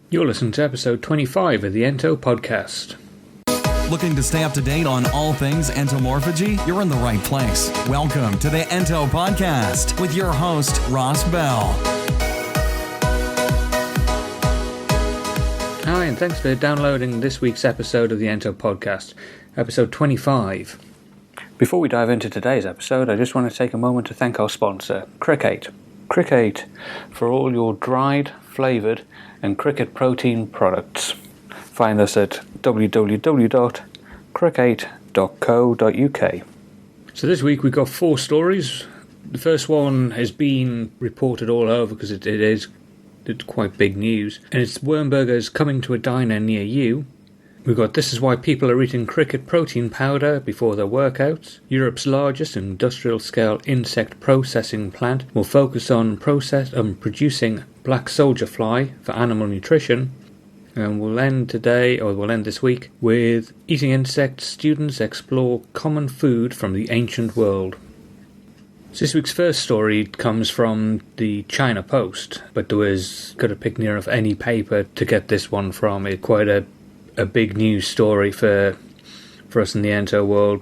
You're listening to episode 25 of the Ento Podcast. Looking to stay up to date on all things entomorphagy? You're in the right place. Welcome to the Ento Podcast with your host, Ross Bell. Hi, and thanks for downloading this week's episode of the Ento Podcast, episode 25. Before we dive into today's episode, I just want to take a moment to thank our sponsor, Cricket. Cricket for all your dried, flavoured and cricket protein products. Find us at www.cricket.co.uk. So this week we've got 4 stories. The first one has been reported all over because it's quite big news. And it's worm burgers coming to a diner near you. We've got this is why people are eating cricket protein powder before their workouts. Europe's largest industrial-scale insect processing plant will focus on producing black soldier fly for animal nutrition. And we'll end this week with eating insects. Students explore common food from the ancient world. So this week's first story comes from the China Post, but could have picked near of any paper to get this one from. It's quite a big news story for us in the Ento world.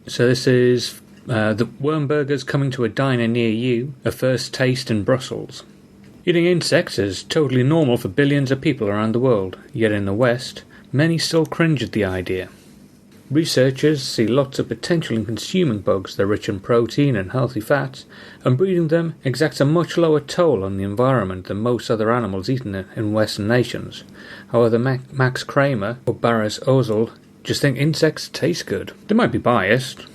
So this is the worm burgers coming to a diner near you, a first taste in Brussels. Eating insects is totally normal for billions of people around the world, yet in the West, many still cringe at the idea. Researchers see lots of potential in consuming bugs that are rich in protein and healthy fats, and breeding them exacts a much lower toll on the environment than most other animals eaten in Western nations. However, Max Kramer or Boris Ozel just think insects taste good. They might be biased.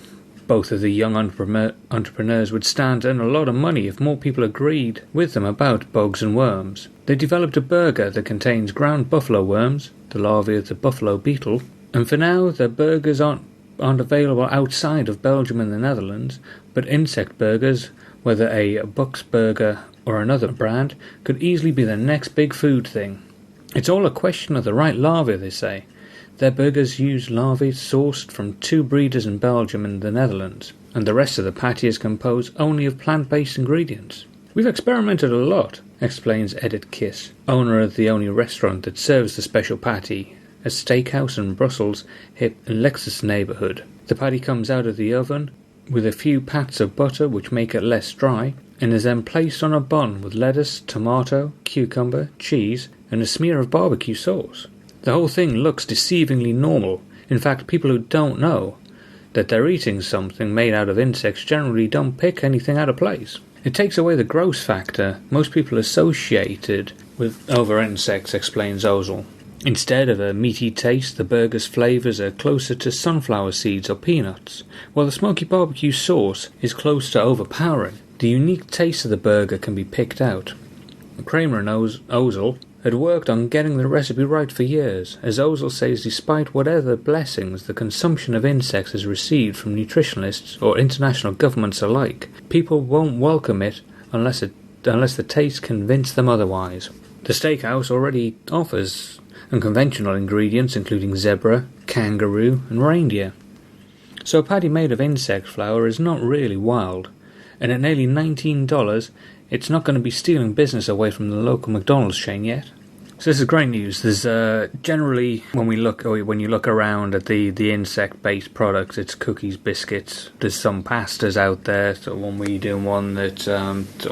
Both of the young entrepreneurs would stand to earn a lot of money if more people agreed with them about bugs and worms. They developed a burger that contains ground buffalo worms, the larvae of the buffalo beetle, and for now their burgers aren't available outside of Belgium and the Netherlands, but insect burgers, whether a Buck's burger or another brand, could easily be the next big food thing. It's all a question of the right larvae, they say. Their burgers use larvae sourced from 2 breeders in Belgium and the Netherlands, and the rest of the patty is composed only of plant-based ingredients. We've experimented a lot, explains Edith Kiss, owner of the only restaurant that serves the special patty, a steakhouse in Brussels' hip Lexus neighbourhood. The patty comes out of the oven with a few pats of butter which make it less dry, and is then placed on a bun with lettuce, tomato, cucumber, cheese, and a smear of barbecue sauce. The whole thing looks deceivingly normal. In fact, people who don't know that they're eating something made out of insects generally don't pick anything out of place. It takes away the gross factor most people associated with over insects, explains Ozel. Instead of a meaty taste, the burger's flavours are closer to sunflower seeds or peanuts, while the smoky barbecue sauce is close to overpowering. The unique taste of the burger can be picked out. Kramer and Ozel had worked on getting the recipe right for years, as Ozel says despite whatever blessings the consumption of insects has received from nutritionalists or international governments alike, people won't welcome it unless the taste convince them otherwise. The steakhouse already offers unconventional ingredients including zebra, kangaroo and reindeer. So a patty made of insect flour is not really wild, and at nearly $19 it's not going to be stealing business away from the local McDonald's chain yet. So this is great news. There's generally when you look around at the insect-based products, it's cookies, biscuits. There's some pastas out there. So one we do, one that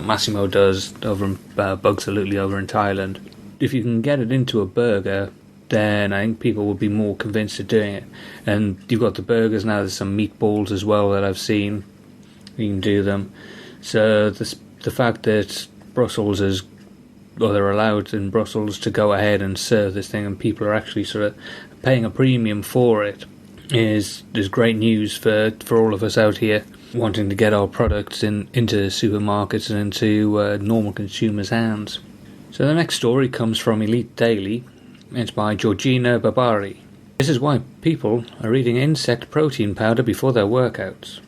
Massimo does over in Bugsalutely over in Thailand. If you can get it into a burger, then I think people will be more convinced of doing it. And you've got the burgers now. There's some meatballs as well that I've seen. You can do them. So the fact that they're allowed in Brussels to go ahead and serve this thing, and people are actually sort of paying a premium for it, is great news for all of us out here wanting to get our products into supermarkets and into normal consumers' hands. So the next story comes from Elite Daily. It's by Georgina Barbari. This is why people are eating insect protein powder before their workouts.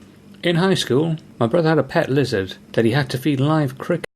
In high school, my brother had a pet lizard that he had to feed live crickets